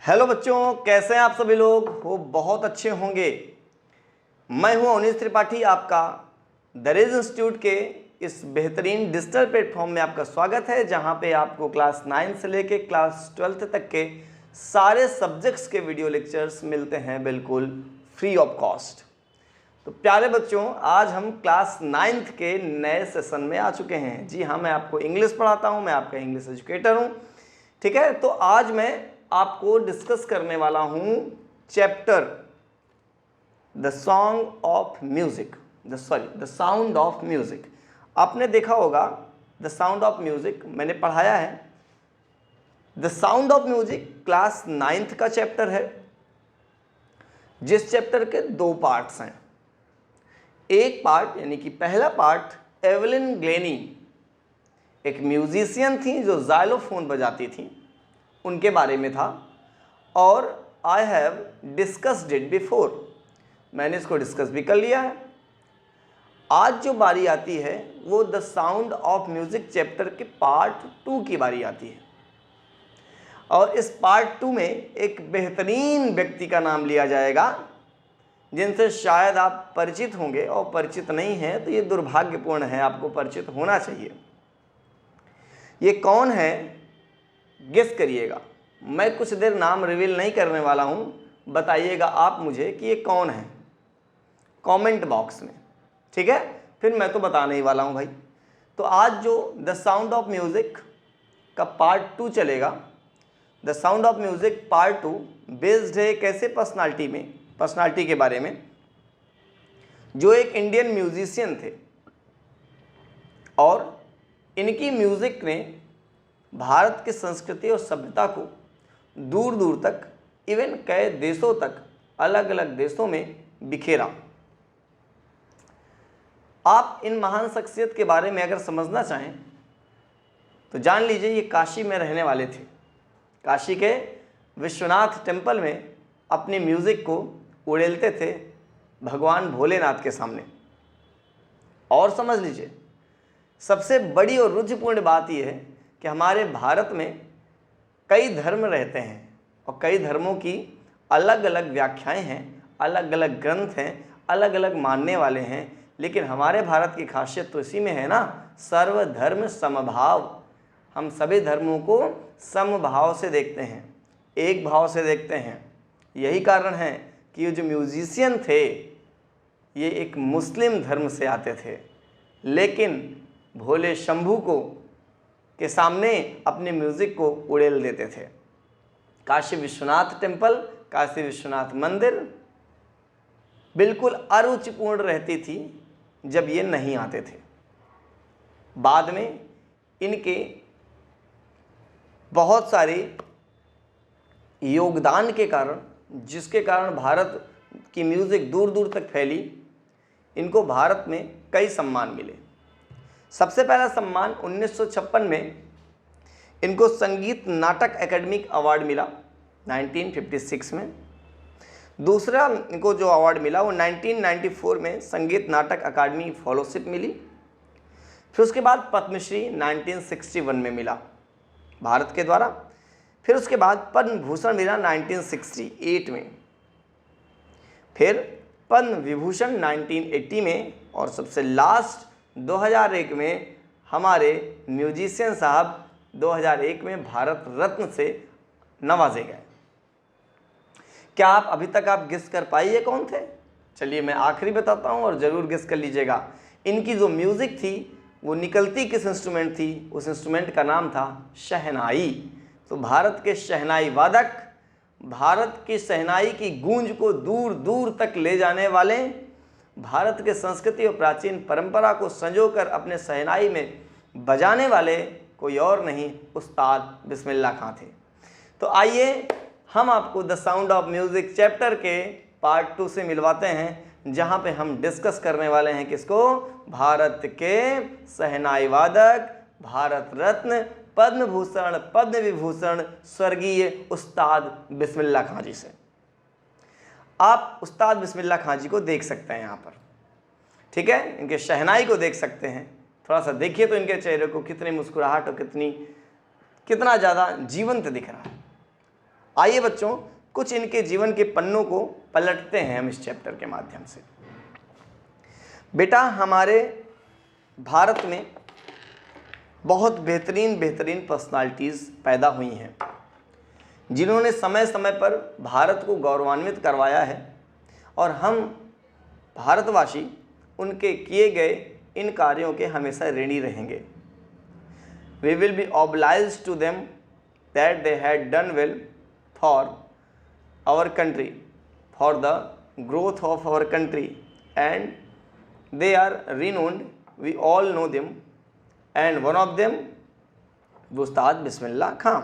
Hello बच्चों, कैसे हैं आप सभी लोग? वो बहुत अच्छे होंगे। मैं हूं अवनीश त्रिपाठी, आपका दरेज इंस्टीट्यूट के इस बेहतरीन डिजिटल प्लेटफॉर्म में आपका स्वागत है, जहां पे आपको क्लास 9 से लेके क्लास 12 तक के सारे सब्जेक्ट्स के वीडियो लेक्चर्स मिलते हैं बिल्कुल फ्री ऑफ कॉस्ट। तो प्यारे बच्चों, आज हम क्लास 9th के नए सेशन में आ चुके हैं। जी हाँ, मैं आपको इंग्लिश पढ़ाता हूँ, मैं आपका इंग्लिश एजुकेटर हूँ। ठीक है, तो आज मैं आपको डिस्कस करने वाला हूँ chapter the song of music, the sound of music. आपने देखा होगा द साउंड ऑफ म्यूजिक मैंने पढ़ाया है। The sound of music class 9th का चैप्टर है, जिस चैप्टर के 2 पार्ट्स हैं। एक पार्ट यानी कि पहला पार्ट एवलिन ग्लेनी, एक म्यूजिशियन थी जो जाइलोफोन बजाती थी, उनके बारे में था। और I have discussed it before, मैंने इसको डिस्कस भी कर लिया है। आज जो बारी आती है वो the sound of music chapter के पार्ट 2 की बारी आती है। और इस पार्ट 2 में एक बेहतरीन व्यक्ति का नाम लिया जाएगा, जिनसे शायद आप परिचित होंगे, और परिचित नहीं हैं तो ये दुर्भाग्यपूर्ण है, आपको परिचित होना चाहिए। ये कौन है, गेस करिएगा। मैं कुछ देर नाम रिवील नहीं करने वाला हूँ, बताइएगा आप मुझे कि ये कौन है कमेंट बॉक्स में। ठीक है, फिर मैं तो बताने ही वाला हूँ भाई। तो आज जो द साउंड ऑफ म्यूज़िक का पार्ट 2 चलेगा, the sound of music part 2 based है कैसे पर्सनालिटी के बारे में, जो एक इंडियन म्यूजिशियन थे, और इनकी म्यूज़िक ने भारत की संस्कृति और सभ्यता को दूर दूर तक, इवन कई देशों तक, अलग अलग देशों में बिखेरा। आप इन महान शख्सियत के बारे में अगर समझना चाहें तो जान लीजिए ये काशी में रहने वाले थे। काशी के विश्वनाथ टेम्पल में अपनी म्यूज़िक को उड़ेलते थे भगवान भोलेनाथ के सामने। और समझ लीजिए, सबसे बड़ी और रुचिपूर्ण बात यह है कि हमारे भारत में कई धर्म रहते हैं और कई धर्मों की अलग अलग व्याख्याएं हैं, अलग अलग ग्रंथ हैं, अलग अलग मानने वाले हैं। लेकिन हमारे भारत की खासियत तो इसी में है ना, सर्वधर्म समभाव। हम सभी धर्मों को समभाव से देखते हैं, एक भाव से देखते हैं। यही कारण है कि ये जो म्यूजिशियन थे ये एक मुस्लिम धर्म से आते थे, लेकिन भोले शंभू को के सामने अपने म्यूज़िक को उड़ेल देते थे। काशी विश्वनाथ टेम्पल, काशी विश्वनाथ मंदिर बिल्कुल अरुचिपूर्ण रहती थी जब ये नहीं आते थे। बाद में इनके बहुत सारे योगदान के कारण, जिसके कारण भारत की म्यूज़िक दूर दूर तक फैली, इनको भारत में कई सम्मान मिले। सबसे पहला सम्मान 1956 में इनको संगीत नाटक एकेडमी अवार्ड मिला 1956 में। दूसरा इनको जो अवार्ड मिला वो 1994 में संगीत नाटक अकादमी फेलोशिप मिली। फिर उसके बाद पद्मश्री 1961 में मिला भारत के द्वारा। फिर उसके बाद पद्म भूषण मिला 1968 में, फिर पद्म विभूषण 1980 में, और सबसे लास्ट 2001 में हमारे म्यूजिशियन साहब 2001 में भारत रत्न से नवाजे गए। क्या आप अभी तक गेस कर पाइए कौन थे? चलिए मैं आखिरी बताता हूँ और ज़रूर गेस कर लीजिएगा। इनकी जो म्यूज़िक थी वो निकलती किस इंस्ट्रूमेंट थी? उस इंस्ट्रूमेंट का नाम था शहनाई। तो भारत के शहनाई वादक, भारत की शहनाई की गूंज को दूर दूर तक ले जाने वाले, भारत के संस्कृति और प्राचीन परंपरा को संजोकर अपने शहनाई में बजाने वाले कोई और नहीं, उस्ताद बिस्मिल्लाह खां थे। तो आइए हम आपको the sound of music chapter के पार्ट 2 से मिलवाते हैं, जहां पे हम डिस्कस करने वाले हैं किसको? भारत के शहनाई वादक, भारत रत्न, पद्म भूषण, पद्म विभूषण स्वर्गीय उस्ताद बिस्मिल्लाह खां जी से। आप उस्ताद बिस्मिल्लाह खां जी को देख सकते हैं यहाँ पर, ठीक है, इनके शहनाई को देख सकते हैं। थोड़ा सा देखिए तो इनके चेहरे को कितनी मुस्कुराहट और कितना ज़्यादा जीवंत दिख रहा है। आइए बच्चों, कुछ इनके जीवन के पन्नों को पलटते हैं हम इस चैप्टर के माध्यम से। बेटा, हमारे भारत में बहुत बेहतरीन पर्सनालिटीज़ पैदा हुई हैं जिन्होंने समय समय पर भारत को गौरवान्वित करवाया है, और हम भारतवासी उनके किए गए इन कार्यों के हमेशा ऋणी रहेंगे। We will be obliged to them that they had done well for our country, for the growth of our country, and they are renowned. We all know them, and one of them उस्ताद बिस्मिल्लाह खां।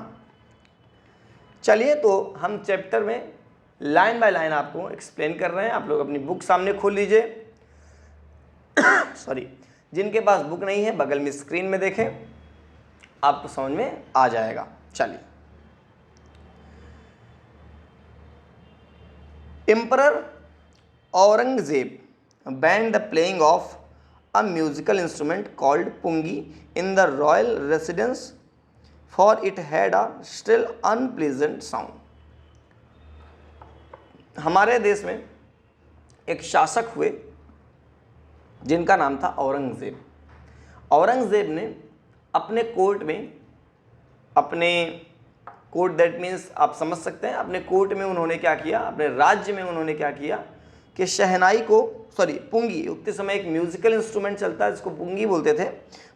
चलिए, तो हम chapter में line by line आपको explain कर रहे हैं। आप लोग अपनी बुक सामने खोल लीजिए। सॉरी, जिनके पास बुक नहीं है बगल में स्क्रीन में देखें, आपको समझ में आ जाएगा। चलिए, emperor Aurangzeb banned the playing of a musical instrument called pungi in the royal residence, for it had a still unpleasant sound. हमारे देश में एक शासक हुए जिनका नाम था औरंगजेब। औरंगजेब ने अपने कोर्ट में, अपने कोर्ट दैट मीन्स आप समझ सकते हैं, अपने कोर्ट में उन्होंने क्या किया, अपने राज्य में उन्होंने क्या किया कि शहनाई को, सॉरी पुंगी, उतने समय एक म्यूजिकल इंस्ट्रूमेंट चलता है जिसको पुंगी बोलते थे,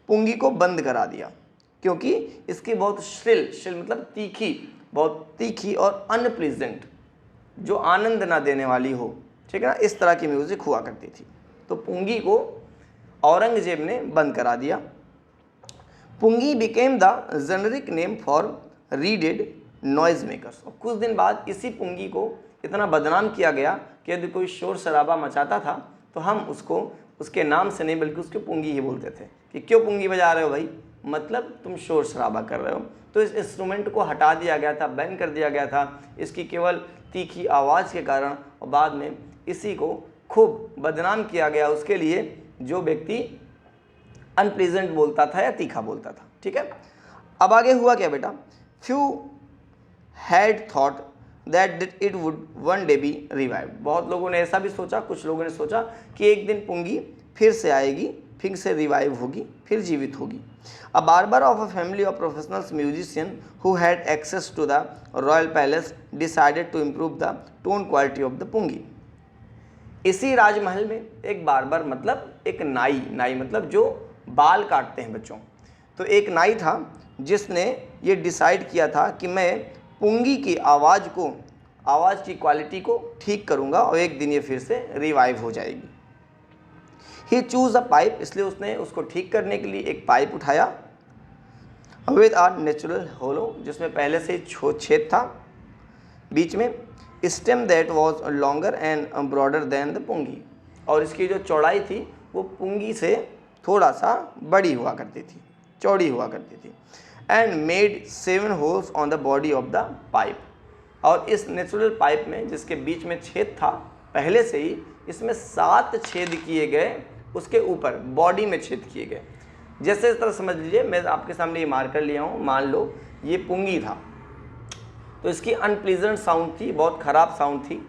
पुंगी को बंद करा दिया, क्योंकि इसकी बहुत श्रिल मतलब तीखी, बहुत तीखी और अनप्लीजेंट, जो आनंद ना देने वाली हो, ठीक है ना, इस तरह की म्यूज़िक हुआ करती थी। तो पुंगी को औरंगजेब ने बंद करा दिया। Pungi became the generic name for reeded noise makers. और कुछ दिन बाद इसी पुंगी को इतना बदनाम किया गया कि यदि कोई शोर शराबा मचाता था तो हम उसको उसके नाम से नहीं बल्कि उसके पुंगी ही बोलते थे कि क्यों पुंगी बजा रहे हो भाई, मतलब तुम शोर शराबा कर रहे हो। तो इस इंस्ट्रूमेंट को हटा दिया गया था, बैन कर दिया गया था इसकी केवल तीखी आवाज़ के कारण, और बाद में इसी को खूब बदनाम किया गया उसके लिए जो व्यक्ति अनप्लीजेंट बोलता था या तीखा बोलता था। ठीक है, अब आगे हुआ क्या बेटा, few had thought that it would one day B revived. बहुत लोगों ने ऐसा भी सोचा, कुछ लोगों ने सोचा कि एक दिन पुंगी फिर से आएगी, फिर से रिवाइव होगी, फिर जीवित होगी। A barber of a family of professional musicians who had access to the royal palace decided to improve the tone quality of the pungi. इसी राजमहल में एक बार्बर मतलब एक नाई, नाई मतलब जो बाल काटते हैं बच्चों, तो एक नाई था जिसने ये डिसाइड किया था कि मैं पुंगी की आवाज़ की क्वालिटी को ठीक करूँगा और एक दिन ये फिर से रिवाइव हो जाएगी। ही चूज़ अ पाइप, इसलिए उसने उसको ठीक करने के लिए एक पाइप उठाया, विद आ नेचुरल होलो, जिसमें पहले से छेद था बीच में, stem that was longer and broader than the pungi, और इसकी जो चौड़ाई थी वो पुंगी से थोड़ा सा बड़ी हुआ करती थी, चौड़ी हुआ करती थी। And made 7 holes on the body of the pipe, और इस नेचुरल पाइप में जिसके बीच में छेद था पहले से ही, इसमें 7 छेद किए गए, उसके ऊपर बॉडी में छेद किए गए। जैसे इस तरह समझ लीजिए, मैं आपके सामने ये मार्कर लिया हूँ, मान लो ये पुंगी था, तो इसकी अनप्लीजेंट साउंड थी, बहुत ख़राब साउंड थी,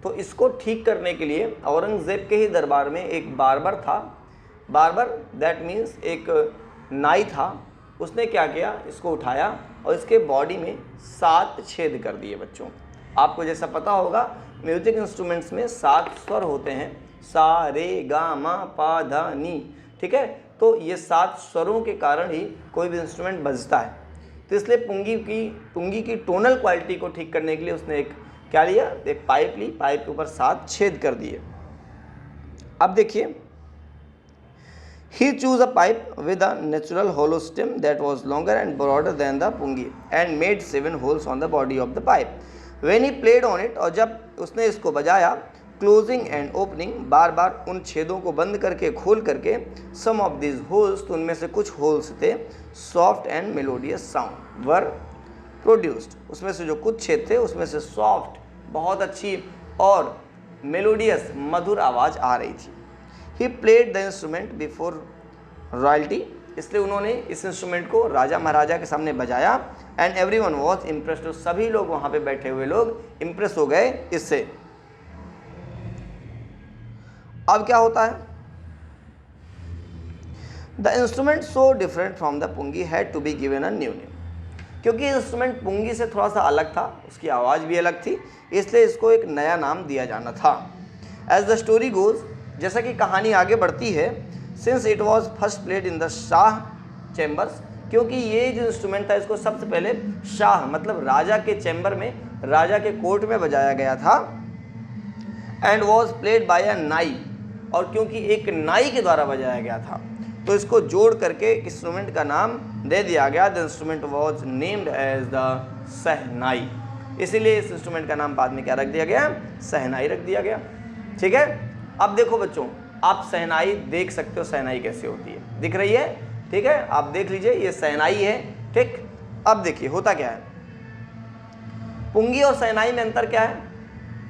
तो इसको ठीक करने के लिए औरंगज़ेब के ही दरबार में एक बार्बर था, बार्बर दैट मीन्स एक नाई था, उसने क्या किया, इसको उठाया और इसके बॉडी में 7 छेद कर दिए। बच्चों आपको जैसा पता होगा म्यूजिक इंस्ट्रूमेंट्स में 7 स्वर होते हैं, सा रे गा मा पा धा नी, ठीक है, तो ये 7 स्वरों के कारण ही कोई भी इंस्ट्रूमेंट बजता है। तो इसलिए पुंगी की टोनल क्वालिटी को ठीक करने के लिए उसने एक क्या लिया, एक पाइप ली, पाइप के ऊपर 7 छेद कर दिए। अब देखिए, he chose a pipe with a natural hollow stem that was longer and broader than the pungi and made 7 holes on the body of the pipe. When he played on it, और जब उसने इसको बजाया, closing and opening, बार बार उन छेदों को बंद करके खोल करके, सम ऑफ दिस होल्स, तो उनमें से कुछ होल्स थे, soft and melodious sound were produced, उसमें से जो कुछ छेद थे उसमें से सॉफ्ट, बहुत अच्छी और मेलोडियस मधुर आवाज़ आ रही थी। He played the instrument before royalty, इसलिए उन्होंने इस इंस्ट्रूमेंट को राजा महाराजा के सामने बजाया, एंड एवरीवन वाज इम्प्रेस्ड, सभी लोग वहां पे बैठे हुए लोग इम्प्रेस हो गए इससे। अब क्या होता है, the instrument so different from the pungi had to be given a new name, क्योंकि इंस्ट्रूमेंट पुंगी से थोड़ा सा अलग था, उसकी आवाज़ भी अलग थी, इसलिए इसको एक नया नाम दिया जाना था। एज द स्टोरी गोज, जैसा कि कहानी आगे बढ़ती है, since it was first played in the Shah chambers, क्योंकि ये जो इंस्ट्रूमेंट था इसको सबसे पहले शाह मतलब राजा के चैम्बर में, राजा के कोर्ट में बजाया गया था। एंड वॉज प्लेड बाय अ नाई, और क्योंकि एक नाई के द्वारा बजाया गया था तो इसको जोड़ करके इंस्ट्रूमेंट का नाम दे दिया गया। The instrument was named as the shehnai, इसीलिए इस इंस्ट्रूमेंट का नाम बाद में क्या रख दिया गया, सहनाई रख दिया गया। ठीक है, अब देखो बच्चों, आप सहनाई देख सकते हो, सहनाई कैसे होती है, दिख रही है, ठीक है, आप देख लीजिए, ये सहनाई है। ठीक, अब देखिए होता क्या है, पुंगी और सहनाई में अंतर क्या है,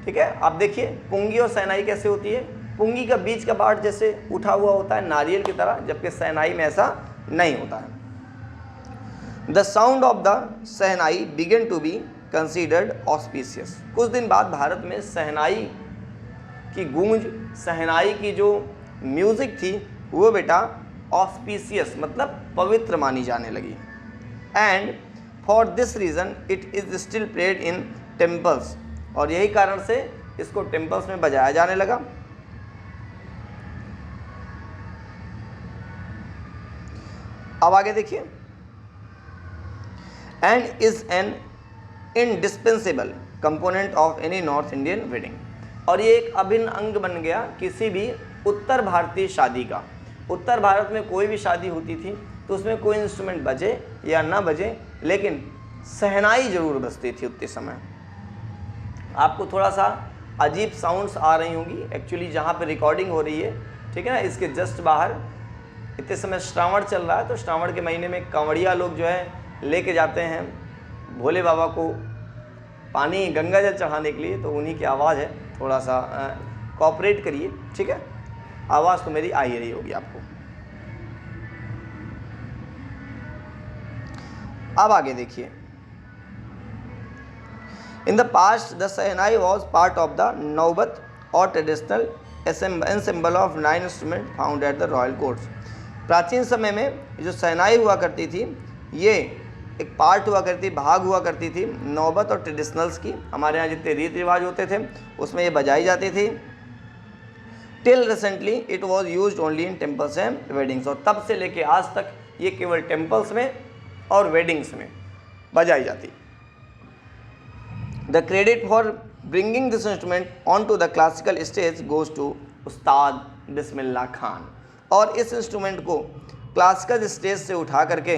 ठीक है, आप देखिए पुंगी और सहनाई कैसे होती है। पुंगी का बीच का पार्ट जैसे उठा हुआ होता है नारियल की तरह, जबकि सहनाई में ऐसा नहीं होता है। The sound of the shehnai began to be considered auspicious, कुछ दिन बाद भारत में सहनाई की गूंज, सहनाई की जो म्यूजिक थी वो बेटा ऑस्पिशियस मतलब पवित्र मानी जाने लगी। And for this reason it is still played in temples, और यही कारण से इसको टेम्पल्स में बजाया जाने लगा। अब आगे देखिए, and is an indispensable component of any north Indian wedding, और ये एक अभिन्न अंग बन गया किसी भी उत्तर भारतीय शादी का। उत्तर भारत में कोई भी शादी होती थी तो उसमें कोई इंस्ट्रूमेंट बजे या ना बजे, लेकिन सहनाई जरूर बजती थी उतने समय। आपको थोड़ा सा अजीब साउंड्स आ रही होंगी एक्चुअली जहाँ पे रिकॉर्डिंग हो रही है, ठीक है ना, इसके जस्ट बाहर इतने समय श्रावण चल रहा है, तो श्रावण के महीने में कांवड़िया लोग जो है लेके जाते हैं भोले बाबा को पानी गंगा जल चढ़ाने के लिए, तो उन्हीं की आवाज़ है, थोड़ा सा कोऑपरेट करिए, ठीक है, आवाज़ तो मेरी आ ही रही होगी आपको। अब आगे देखिए, in the past the shehnai was part of the नौबत और traditional ensemble of 9 instrument found at the royal courts. प्राचीन समय में जो सहनाई हुआ करती थी ये एक पार्ट हुआ करती, भाग हुआ करती थी नौबत और ट्रेडिशनल्स की, हमारे यहाँ जितने रीति रिवाज होते थे उसमें ये बजाई जाती थी। Till recently it was use only in temples and weddings, और तब से लेके आज तक ये केवल टेम्पल्स में और वेडिंग्स में बजाई जाती। The credit for bringing this instrument on to the classical stage goes to Ustad Bismillah Khan, और इस इंस्ट्रूमेंट को क्लासिकल स्टेज से उठा करके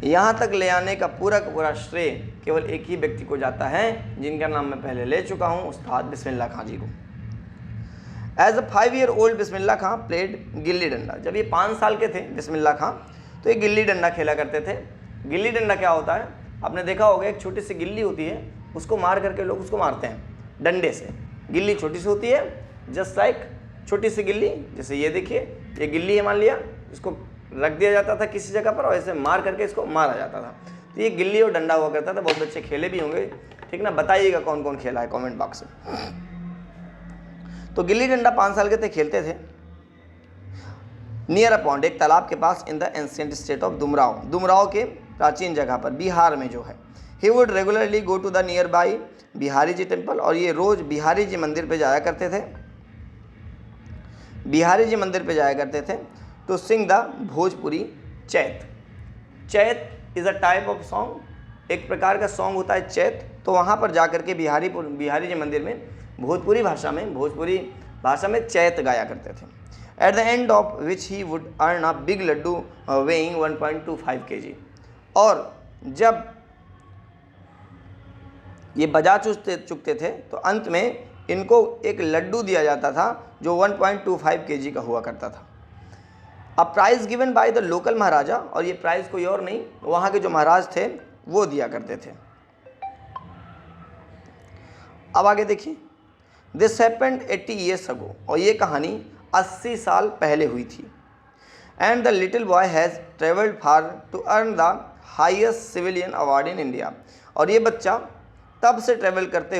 यहाँ तक ले आने का पूरा श्रेय केवल एक ही व्यक्ति को जाता है, जिनका नाम मैं पहले ले चुका हूँ, उस्ताद बिस्मिल्लाह खान जी को। As a 5-year-old Bismillah Khan played gilli danda, जब ये 5 साल के थे बिस्मिल्लाह खान तो ये गिल्ली डंडा खेला करते थे। गिल्ली डंडा क्या होता है, आपने देखा होगा, एक छोटी सी गिल्ली होती है, उसको मार करके लोग उसको मारते हैं डंडे से। गिल्ली छोटी सी होती है, जस्ट लाइक छोटी सी गिल्ली, जैसे ये देखिए ये गिल्ली है, मान लिया, इसको रख दिया जाता था किसी जगह पर और ऐसे मार करके इसको मारा जाता था। तो ये गिल्ली और डंडा हुआ करता था, बहुत बच्चे खेले भी होंगे, ठीक ना, बताइएगा कौन कौन खेला है कमेंट बॉक्स में। तो गिल्ली डंडा 5 साल के थे, खेलते थे। नियर अ पॉन्ड, एक तालाब के पास, in the ancient state of Dumraon, Dumraon के प्राचीन जगह पर, बिहार में जो है। He would regularly go to the nearby Bihari ji temple, और ये रोज बिहारी जी मंदिर पे जाया करते थे, बिहारी जी मंदिर पे जाया करते थे टू सिंग द भोजपुरी चैत। चैत is a type of song, एक प्रकार का सॉन्ग होता है चैत, तो वहाँ पर जा करके बिहारी जी मंदिर में भोजपुरी भाषा में चैत गाया करते थे। At the end of which he would earn a big laddu weighing 1.25 kg, और जब ये बजा चुकते थे तो अंत में इनको एक लड्डू दिया जाता था जो 1.25 kg का हुआ करता था। A prize given by the local maharaja, और ये प्राइज़ कोई और नहीं, वहाँ के जो महाराज थे वो दिया करते थे। अब आगे देखिए, दिस हैपेंड 80 years ago, और ये कहानी 80 साल पहले हुई थी। And the little boy has travelled far to earn the highest civilian award in India. और ये बच्चा तब से ट्रेवल करते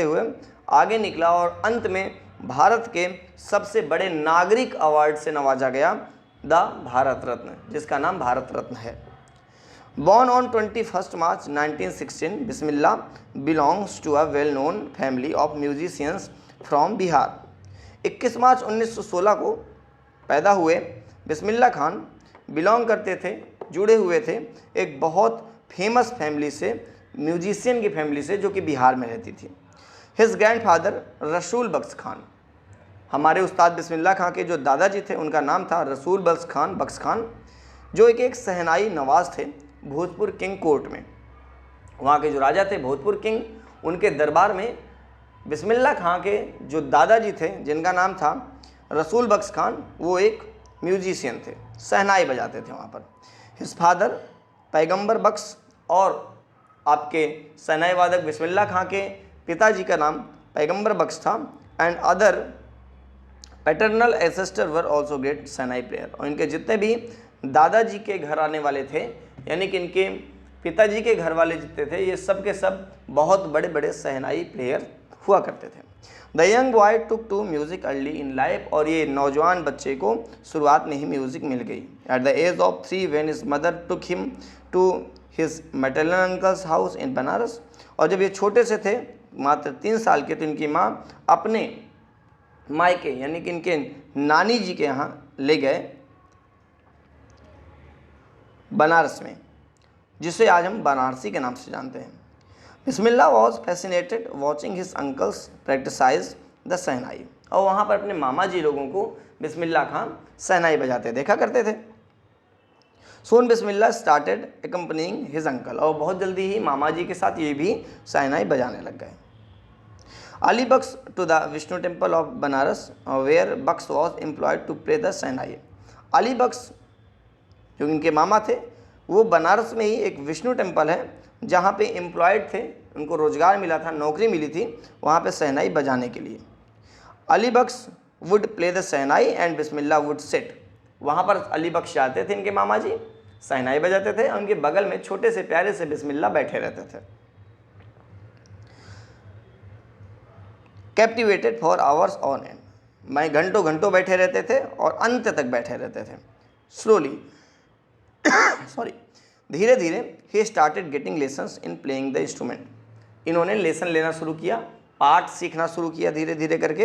हुए आगे निकला और अंत में भारत के सबसे बड़े नागरिक अवार्ड से नवाजा गया, द भारत रत्न, जिसका नाम भारत रत्न है। Born on 21st March 1916, Bismillah belongs to a well-known family of musicians from Bihar। 21 मार्च 1916 को पैदा हुए बिस्मिल्लाह खान बिलोंग करते थे, जुड़े हुए थे एक बहुत फेमस फैमिली से, म्यूजिशियन की फैमिली से, जो कि बिहार में रहती थी। हिज ग्रैंडफादर रसूल बख्श खान, हमारे उस्ताद बिस्मिल्लाह खान के जो दादाजी थे उनका नाम था रसूल बख्श खान, जो एक शहनाई नवाज थे भोजपुर किंग कोर्ट में। वहाँ के जो राजा थे भोजपुर किंग, उनके दरबार में बिस्मिल्लाह खान के जो दादाजी थे जिनका नाम था रसूल बख्श खान, वो एक म्यूजिशियन थे, शहनाई बजाते थे वहाँ पर। हिज फादर पैगंबर बख्श, और आपके शहनाई वादक बिस्मिल्लाह खान के पिताजी का नाम पैगंबर बख्श था। And other paternal ancestor were also great shehnai player. और इनके जितने भी दादाजी के घर आने वाले थे, यानी कि इनके पिताजी के घर वाले जितने थे, ये सब के सब बहुत बड़े बड़े शहनाई प्लेयर हुआ करते थे। The young boy took to music early in life. और ये नौजवान बच्चे को शुरुआत में ही म्यूज़िक मिल गई। At the age of 3 when his mother took him to his maternal uncle's house in Banaras. और जब ये छोटे से थे, मात्र 3 साल के, तो इनकी माँ अपने मायके यानी कि इनके नानी जी के यहाँ ले गए बनारस में, जिसे आज हम बनारसी के नाम से जानते हैं। Bismillah was fascinated watching his uncles practise the shehnai. और वहाँ पर अपने मामा जी लोगों को बिस्मिल्लाह खान शहनाई बजाते देखा करते थे। सोन बिस्मिल्लाह स्टार्टेड एकम्पनिंग हिज अंकल। और बहुत जल्दी ही मामा जी के साथ ये भी शहनाई बजाने लग गए। Ali Bakhsh to the Vishnu temple of Banaras where Bakhsh was employed to play the shehnai. Ali Bakhsh जो इनके मामा थे, वो बनारस में ही एक विष्णु टेम्पल है जहाँ पे एम्प्लॉयड थे, उनको रोजगार मिला था, नौकरी मिली थी वहाँ पे शहनाई बजाने के लिए। Ali Bakhsh would play the shehnai and Bismillah would sit. वहाँ पर अली बख्श जाते थे, इनके मामा जी शहनाई बजाते थे, और उनके बगल में छोटे से प्यारे से बिस्मिल्लाह बैठे रहते थे। Captivated for hours on and, मैं घंटों घंटों बैठे रहते थे और अंत तक बैठे रहते थे। स्लोली धीरे धीरे he started getting lessons in playing the instrument. इन्होंने लेसन लेना शुरू किया, पाठ सीखना शुरू किया धीरे धीरे करके।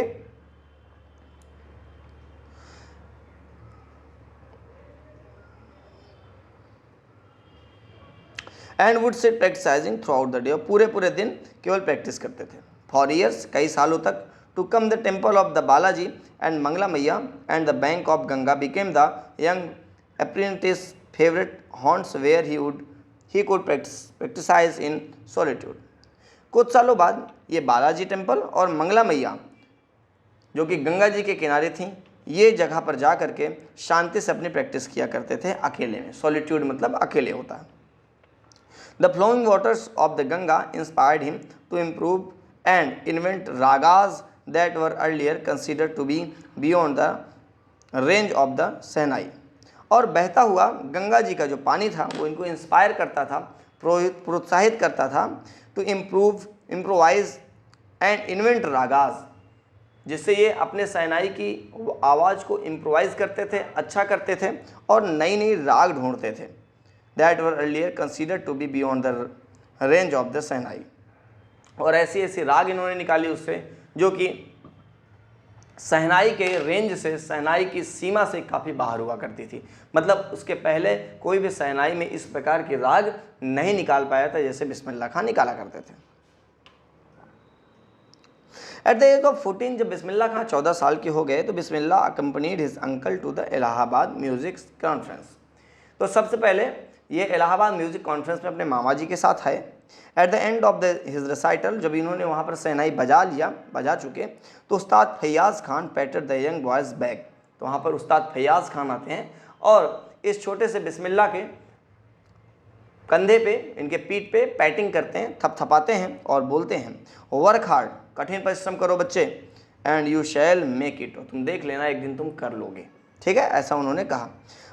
And would sit practising throughout the day. पूरे दिन केवल प्रैक्टिस करते थे। फॉर ईयर्स, कई सालों तक, to come the temple of the Balaji and Mangala Maiya and the bank of Ganga became the young apprentice favourite haunts where he could practise in solitude. कुछ सालों बाद ये बालाजी टेम्पल और मंगला मैया, जो कि गंगा जी के किनारे थीं, ये जगह पर जा करके शांति से अपनी प्रैक्टिस किया करते थे अकेले में। सॉलिट्यूड मतलब अकेले होता है। The flowing waters of the Ganga inspired him to improve and invent ragas that were earlier considered to be beyond the range of the shehnai. और बहता हुआ गंगा जी का जो पानी था वो इनको इंस्पायर करता था, प्रोत्साहित करता था to improvise and invent ragas, जिससे ये अपने शहनाई की आवाज़ को इम्प्रोवाइज करते थे, अच्छा करते थे और नई नई राग ढूंढते थे। That were earlier considered to be beyond the range of the shehnai. और ऐसी ऐसी राग इन्होंने निकाली उससे, जो कि शहनाई के रेंज से, शहनाई की सीमा से काफ़ी बाहर हुआ करती थी। मतलब उसके पहले कोई भी शहनाई में इस प्रकार की राग नहीं निकाल पाया था जैसे बिस्मिल्लाह खान निकाला करते थे। एट द एज ऑफ 14, जब बिस्मिल्लाह खान 14 साल के हो गए, तो Bismillah accompanied his uncle to the Allahabad music conference. तो सबसे पहले ये इलाहाबाद म्यूजिक कॉन्फ्रेंस में अपने मामा जी के साथ आए। At the end of his recital, जब इन्होंने वहाँ पर शहनाई बजा चुके, तो Ustad Faiyaz Khan patted the young boy's back. तो वहाँ पर उस्ताद फैयाज़ खान आते हैं और इस छोटे से बिस्मिल्लाह के कंधे पे, इनके पीठ पे पैटिंग करते हैं, थपथपाते हैं और बोलते हैं, वर्क हार्ड, कठिन परिश्रम करो बच्चे, and you shall make it, तुम देख लेना एक दिन तुम कर लोगे। ठीक है, ऐसा उन्होंने कहा।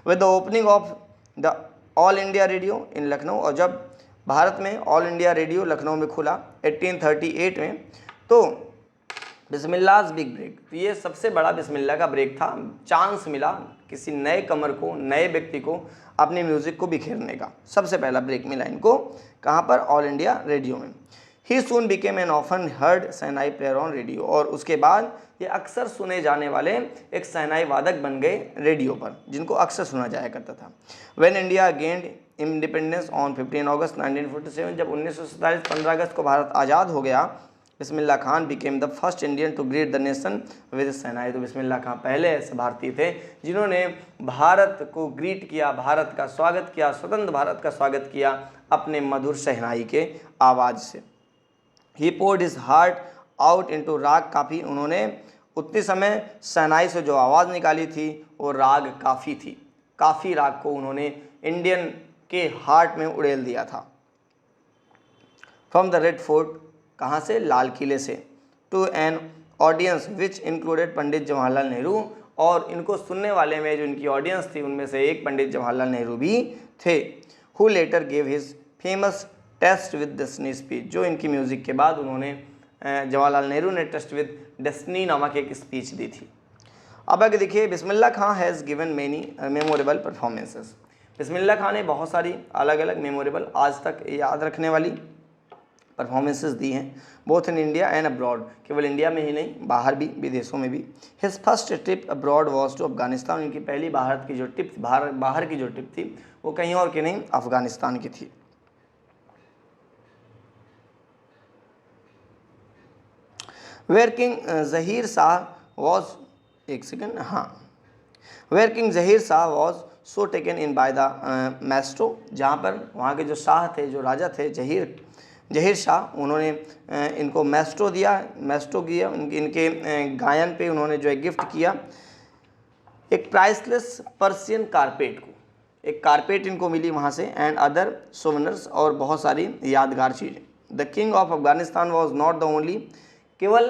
With the opening of the All India Radio in Lucknow, और जब भारत में ऑल इंडिया रेडियो लखनऊ में खुला 1838 में, तो बिस्मिल्लाह's बिग ब्रेक, तो ये सबसे बड़ा बिस्मिल्लाह का ब्रेक था। चांस मिला किसी नए कमर को, नए व्यक्ति को अपने म्यूज़िक को बिखेरने का, सबसे पहला ब्रेक मिला इनको। कहाँ पर? ऑल इंडिया रेडियो में। He soon became an often heard shehnai player on radio, और उसके बाद ये अक्सर सुने जाने वाले एक शहनाई वादक बन गए रेडियो पर, जिनको अक्सर सुना जाया करता था। When India gained independence on 15 अगस्त 1947, जब 1947 15 अगस्त को भारत आज़ाद हो गया, Bismillah Khan became the first Indian to greet the nation with shehnai. तो बिस्मिल्लाह खान पहले ऐसे भारतीय थे जिन्होंने भारत को ग्रीट किया, भारत का स्वागत किया, स्वतंत्र भारत का स्वागत किया अपने मधुर शहनाई के आवाज़ से। He poured his heart out into raag Kafi, उन्होंने उतने समय शहनाई से जो आवाज़ निकाली थी वो राग काफ़ी थी। काफ़ी राग को उन्होंने इंडियन के हार्ट में उड़ेल दिया था। फ्रॉम द रेड फोर्ट, कहाँ से? लाल किले से। To an audience which included Pandit Jawaharlal Nehru, और इनको सुनने वाले में जो इनकी ऑडियंस थी उनमें से एक पंडित जवाहरलाल नेहरू भी थे। Who later gave his famous tryst with destiny speech, जो इनकी म्यूज़िक के बाद उन्होंने जवाहरलाल नेहरू ने टेस्ट विद डेस्टिनी नामक एक स्पीच दी थी। अब आगे देखिए, Bismillah Khan has given many memorable performances. Bismillah Khan ने बहुत सारी अलग अलग मेमोरेबल, आज तक याद रखने वाली परफॉर्मेंसेस दी हैं, both in India and abroad, केवल इंडिया में ही नहीं बाहर भी, विदेशों में भी। His first trip abroad was to Afghanistan, इनकी पहली बाहर की जो ट्रिप बाहर की जो ट्रिप थी वो कहीं और की नहीं, अफगानिस्तान की थी। Where king Zahir Shah was, एक सेकेंड, हाँ, where king Zahir Shah was so taken in by the maestro, जहाँ पर वहाँ के जो शाह थे, जो राजा थे जहीर शाह, उन्होंने इनको मैस्ट्रो किया, इनके गायन पे उन्होंने जो है गिफ्ट किया एक प्राइसलेस पर्शियन कारपेट को, एक कारपेट इनको मिली वहाँ से, एंड अदर सोवेनिर्स, और बहुत सारी यादगार चीज़ें। The king of Afghanistan was not the only, केवल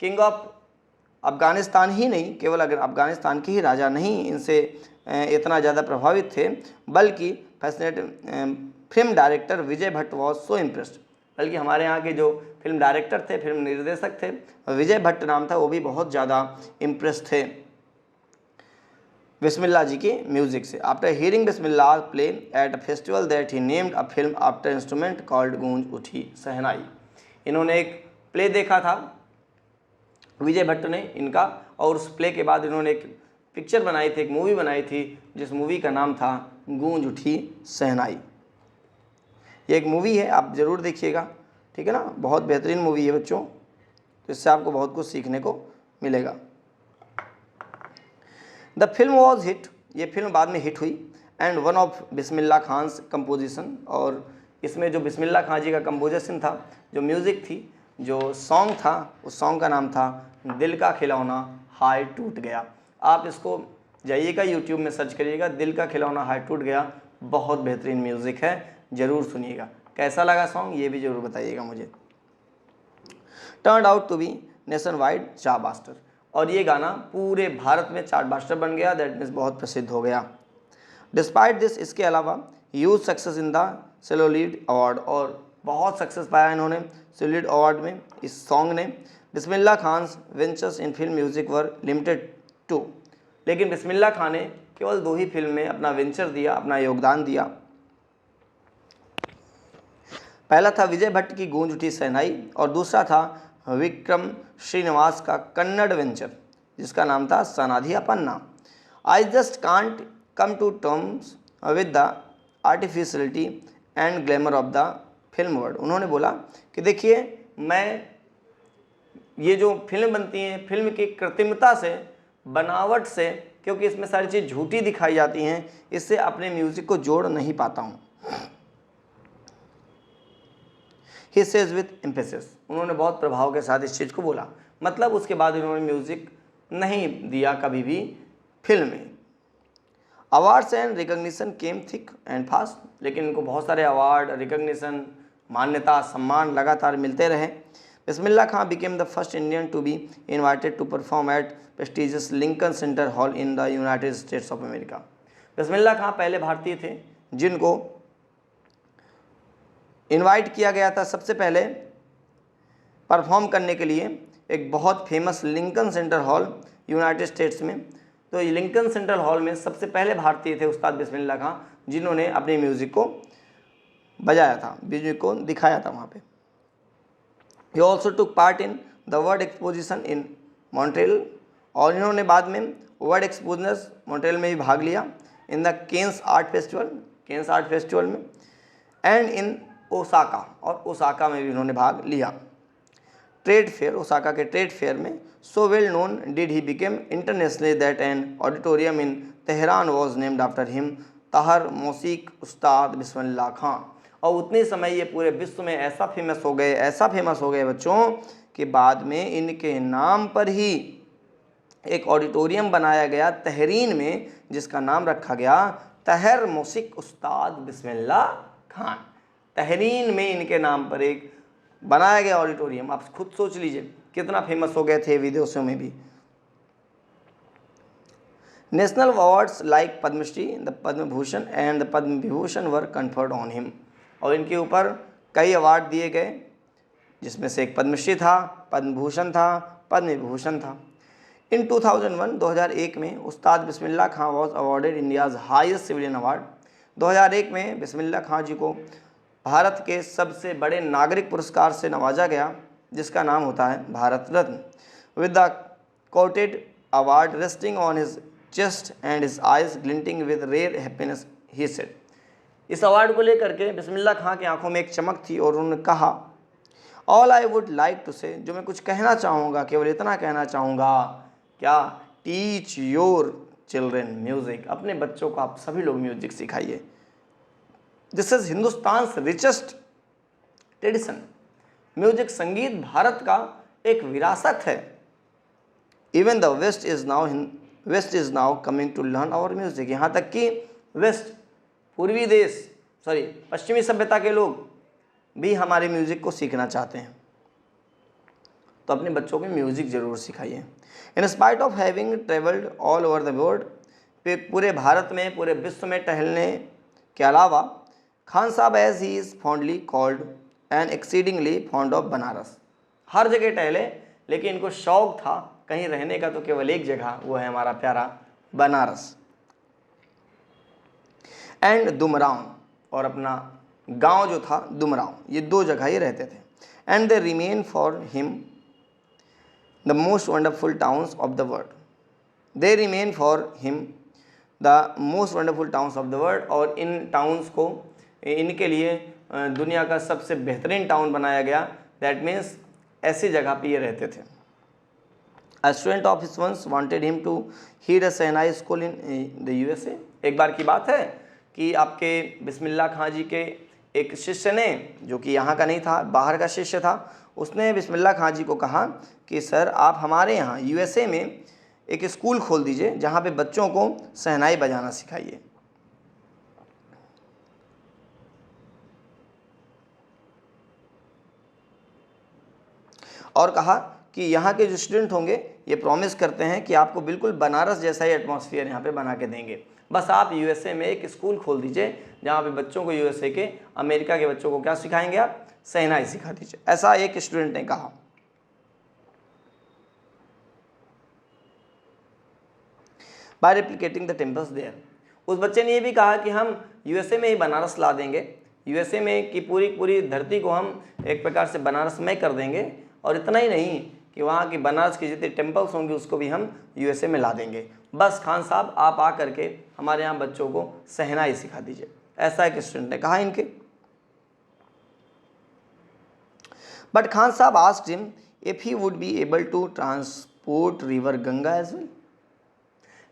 किंग ऑफ अफगानिस्तान ही नहीं, केवल अगर अफगानिस्तान के ही राजा नहीं इनसे इतना ज़्यादा प्रभावित थे, बल्कि fascinated film director Vijay Bhatt was so impressed, बल्कि हमारे यहाँ के जो फिल्म डायरेक्टर थे, फिल्म निर्देशक थे, विजय भट्ट नाम था, वो भी बहुत ज़्यादा इम्प्रेस थे बिस्मिल्लाह जी के म्यूज़िक से। After hearing Bismillah play at a festival that he named a film after instrument called गूंज उठी शहनाई, इन्होंने एक प्ले देखा था विजय भट्ट ने इनका, और उस प्ले के बाद इन्होंने एक पिक्चर बनाई थी, एक मूवी बनाई थी, जिस मूवी का नाम था गूंज उठी शहनाई। ये एक मूवी है, आप ज़रूर देखिएगा, ठीक है ना, बहुत बेहतरीन मूवी है बच्चों, तो इससे आपको बहुत कुछ सीखने को मिलेगा। द फिल्म वॉज हिट, ये फिल्म बाद में हिट हुई, and one of Bismillah Khan's composition, और इसमें जो बिस्मिल्लाह खान जी का कंपोजिशन था, जो म्यूज़िक थी, जो सॉन्ग था, उस सॉन्ग का नाम था दिल का खिलौना हाय टूट गया। आप इसको जाइएगा यूट्यूब में सर्च करिएगा, दिल का खिलौना हाय टूट गया, बहुत बेहतरीन म्यूज़िक है, ज़रूर सुनिएगा। कैसा लगा सॉन्ग ये भी ज़रूर बताइएगा मुझे। Turn out to be nationwide chartbuster, और ये गाना पूरे भारत में चार्टबस्टर बन गया, दैट मीन्स बहुत प्रसिद्ध हो गया। डिस्पाइट दिस, इसके अलावा huge success in the celluloid award, और बहुत सक्सेस पाया इन्होंने सेलुलोइड अवार्ड में इस सॉन्ग ने। Bismillah Khan's ventures in film music were limited to, लेकिन बिस्मिल्लाह खान ने केवल 2 ही फिल्म में अपना वेंचर दिया, अपना योगदान दिया। पहला था विजय भट्ट की गूंज उठी शहनाई, और दूसरा था विक्रम श्रीनिवास का कन्नड़ वेंचर जिसका नाम था Sanaadi Appanna. I just can't come to terms with the artificiality and glamour of the film world. उन्होंने बोला कि देखिए, मैं ये जो फिल्म बनती हैं, फिल्म की कृत्रिमता से, बनावट से, क्योंकि इसमें सारी चीज़ झूठी दिखाई जाती हैं, इससे अपने म्यूज़िक को जोड़ नहीं पाता हूँ। He says with emphasis, उन्होंने बहुत प्रभाव के साथ इस चीज़ को बोला, मतलब उसके बाद उन्होंने म्यूज़िक नहीं दिया कभी भी फिल्म में। Awards and recognition came thick and fast, लेकिन इनको बहुत सारे अवार्ड, रिकग्निशन, मान्यता, सम्मान लगातार मिलते रहे। Bismillah Khan became the first Indian to be invited to perform at prestigious Lincoln Center Hall in the United States of America. Bismillah Khan पहले भारतीय थे जिनको इनवाइट किया गया था सबसे पहले परफॉर्म करने के लिए एक बहुत famous Lincoln Center hall United states में। तो ये लिंकन सेंट्रल हॉल में सबसे पहले भारतीय थे उस्ताद बिस्मिल्लाह खां, जिन्होंने अपनी म्यूज़िक को बजाया था, म्यूजिक को दिखाया था वहाँ पे। He also took part in the world exposition in Montreal, और इन्होंने बाद में वर्ल्ड एक्सपोजर्स मॉन्ट्रियल में भी भाग लिया, in the Cannes art festival में, एंड इन ओसाका, और ओसाका में भी इन्होंने भाग लिया। ट्रेड फेयर, ओसाका के ट्रेड फेयर में so well known did he became internationally that an auditorium in Tehran was named after him, Tahar Mausiq Ustad Bismillah खां। और उतने समय ये पूरे विश्व में ऐसा फेमस हो गए बच्चों कि बाद में इनके नाम पर ही एक ऑडिटोरियम बनाया गया तहरीन में, जिसका नाम रखा गया तहर मौसीक उस्ताद बिस्मिल्लाह खां। तहरीन में इनके नाम पर एक बनाया गया ऑडिटोरियम। आप खुद सोच लीजिए कितना फेमस हो गए थे विदेशों में भी। National awards like Padmashri, the Padma Bhushan and the Padma Vibhushan were conferred on him, और इनके ऊपर कई अवार्ड दिए गए, जिसमें से एक पद्मश्री था, पद्म भूषण था, पद्म विभूषण था। इन 2001 में Ustad Bismillah Khan was awarded India's highest civilian award. 2001 में बिस्मिल्लाह खां जी को भारत के सबसे बड़े नागरिक पुरस्कार से नवाजा गया, जिसका नाम होता है Bharat Ratna, with the coveted award resting on his chest and his eyes glinting with rare happiness, he said. इस अवार्ड को लेकर के बिस्मिल्लाह खां की आंखों में एक चमक थी, और उन्होंने कहा, all I would like to say, जो मैं कुछ कहना चाहूँगा, केवल इतना कहना चाहूँगा, क्या, टीच योर चिल्ड्रेन म्यूज़िक, अपने बच्चों को आप सभी लोग म्यूज़िक सिखाइए। This is Hindustan richest tradition. Music, संगीत भारत का एक विरासत है। Even the west is now coming to learn our music, यहाँ तक कि वेस्ट, पश्चिमी सभ्यता के लोग भी हमारे म्यूजिक को सीखना चाहते हैं। तो अपने बच्चों को म्यूजिक जरूर सिखाइए। In spite of having travelled all over the world, पूरे भारत में, पूरे विश्व में टहलने के अलावा, Khan Sahab as he is fondly called and exceedingly fond of Banaras, हर जगह टहले, लेकिन इनको शौक था कहीं रहने का तो केवल एक जगह, वो है हमारा प्यारा बनारस। एंड दुमराव, और अपना गांव जो था दुमराव, ये दो जगह ही रहते थे। And they remain for him the most wonderful towns of the world, they remain for him the most wonderful towns of the world, और इन टाउन्स को इनके लिए दुनिया का सबसे बेहतरीन टाउन बनाया गया। दैट मीन्स ऐसी जगह पे ये रहते थे। A student of his once wanted him to head a shehnai school in the USA। एक बार की बात है कि आपके बिस्मिल्लाह खां जी के एक शिष्य ने, जो कि यहाँ का नहीं था, बाहर का शिष्य था, उसने बिस्मिल्लाह खां जी को कहा कि सर, आप हमारे यहाँ USA में एक स्कूल खोल दीजिए जहाँ पे बच्चों को शहनाई बजाना सिखाइए। और कहा कि यहाँ के जो स्टूडेंट होंगे ये प्रॉमिस करते हैं कि आपको बिल्कुल बनारस जैसा ही एटमॉस्फेयर यहाँ पे बना के देंगे, बस आप USA में एक स्कूल खोल दीजिए जहाँ पे बच्चों को, USA के, अमेरिका के बच्चों को क्या सिखाएंगे आप, शहनाई सिखा दीजिए। ऐसा एक स्टूडेंट ने कहा। By replicating the temples there, उस बच्चे ने ये भी कहा कि हम USA में ही बनारस ला देंगे, USA में की पूरी धरती को हम एक प्रकार से बनारसमय कर देंगे, और इतना ही नहीं कि वहाँ की बनारस की जितने टेम्पल्स होंगे उसको भी हम USA में ला देंगे, बस खान साहब आप आ करके हमारे यहाँ बच्चों को शहनाई सिखा दीजिए। ऐसा एक स्टूडेंट ने कहा इनके। But Khan Sahab asked him if he would be able to transport river Ganga as well,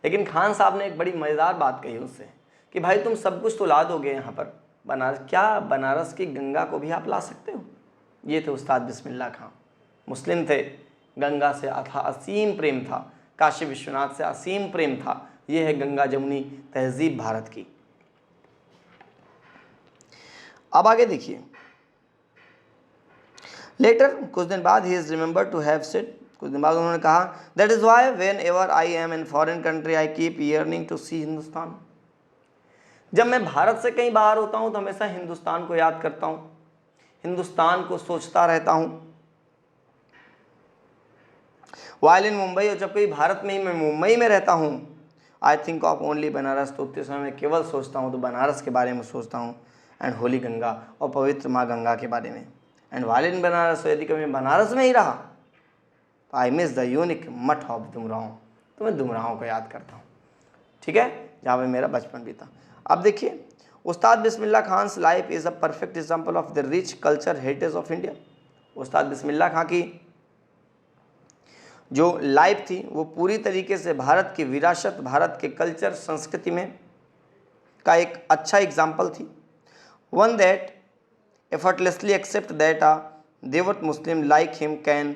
लेकिन खान साहब ने एक बड़ी मज़ेदार बात कही उससे कि भाई तुम सब कुछ तो ला दोगे यहाँ पर बनारस, क्या बनारस की गंगा को भी आप ला सकते हो? ये थे उस्ताद बिस्मिल्लाह खां, मुस्लिम थे, गंगा से था असीम प्रेम था, काशी विश्वनाथ से असीम प्रेम था। ये है गंगा जमुनी तहजीब भारत की। अब आगे देखिए, लेटर, कुछ दिन बाद, he is remember to have said, कुछ दिन बाद उन्होंने कहा, that is why whenever I am in foreign country I keep yearning to see Hindustan. जब मैं भारत से कहीं बाहर होता हूँ तो हमेशा हिंदुस्तान को याद करता हूँ, हिंदुस्तान को सोचता रहता हूँ। वाइल इन मुंबई, और जब कभी भारत में ही मैं मुंबई में रहता हूँ, I think of only Banaras, तो उतने समय मैं केवल सोचता हूँ तो बनारस के बारे में सोचता हूँ, एंड होली गंगा, और पवित्र माँ गंगा के बारे में। एंड वाइल इन बनारस, यदि कभी मैं बनारस में ही रहा तो आई मिस द यूनिक मठ ऑफ दुमराव, तो मैं दुमराव को याद करता हूँ, ठीक है, जहाँ पे मेरा बचपन बीता। अब देखिए, Ustad Bismillah Khan's life is a perfect example of the rich culture heritage of India. Ustad Bismillah खां की जो लाइफ थी वो पूरी तरीके से भारत की विरासत, भारत के कल्चर, संस्कृति में का एक अच्छा एग्जाम्पल थी। One that effortlessly accept that a devout Muslim like him can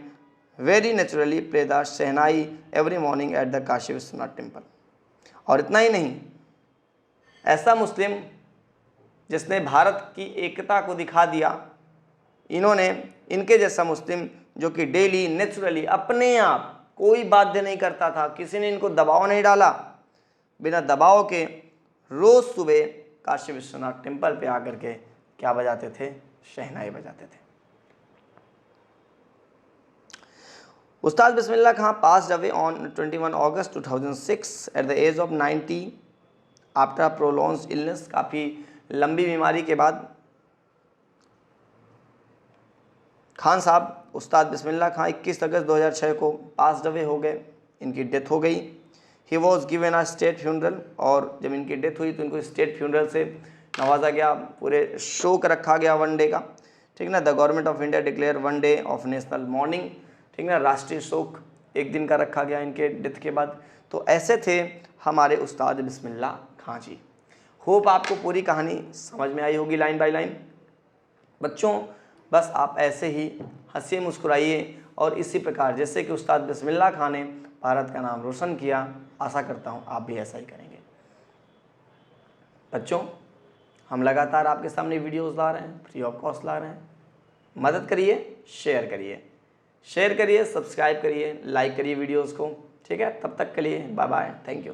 very naturally pray the Shehnai every morning at the Kashi Vishwanath temple। और इतना ही नहीं, ऐसा मुस्लिम जिसने भारत की एकता को दिखा दिया, इन्होंने, इनके जैसा मुस्लिम जो कि डेली नेचुरली अपने आप, कोई बाध्य नहीं करता था, किसी ने इनको दबाव नहीं डाला, बिना दबाव के रोज़ सुबह काशी विश्वनाथ टेम्पल पे आकर के क्या बजाते थे? शहनाई बजाते थे। उस्ताद बिस्मिल्लाह खां passed away on 21 August 2006 at the age of 90 after a prolonged illness। काफ़ी लंबी बीमारी के बाद खान साहब, उस्ताद बिस्मिल्लाह खां 21 अगस्त 2006 को पास्ड अवे हो गए, इनकी डेथ हो गई। He was given a state funeral, और जब इनकी डेथ हुई तो इनको स्टेट फ्यूनरल से नवाजा गया, पूरे शोक रखा गया वन डे का, ठीक ना। The government of India declare one day of national morning, ठीक ना, राष्ट्रीय शोक एक दिन का रखा गया इनके डेथ के बाद। तो ऐसे थे हमारे उस्ताद बिस्मिल्लाह खां जी। होप आपको पूरी कहानी समझ में आई होगी लाइन बाय लाइन। बच्चों, बस आप ऐसे ही हंसिए मुस्कुराइए, और इसी प्रकार जैसे कि उस्ताद बिस्मिल्लाह खां ने भारत का नाम रोशन किया, आशा करता हूँ आप भी ऐसा ही करेंगे। बच्चों, हम लगातार आपके सामने वीडियोस ला रहे हैं, फ्री ऑफ कॉस्ट ला रहे हैं। मदद करिए, शेयर करिए, सब्सक्राइब करिए, लाइक करिए वीडियोस को, ठीक है। तब तक के लिए बाय बाय, थैंक यू।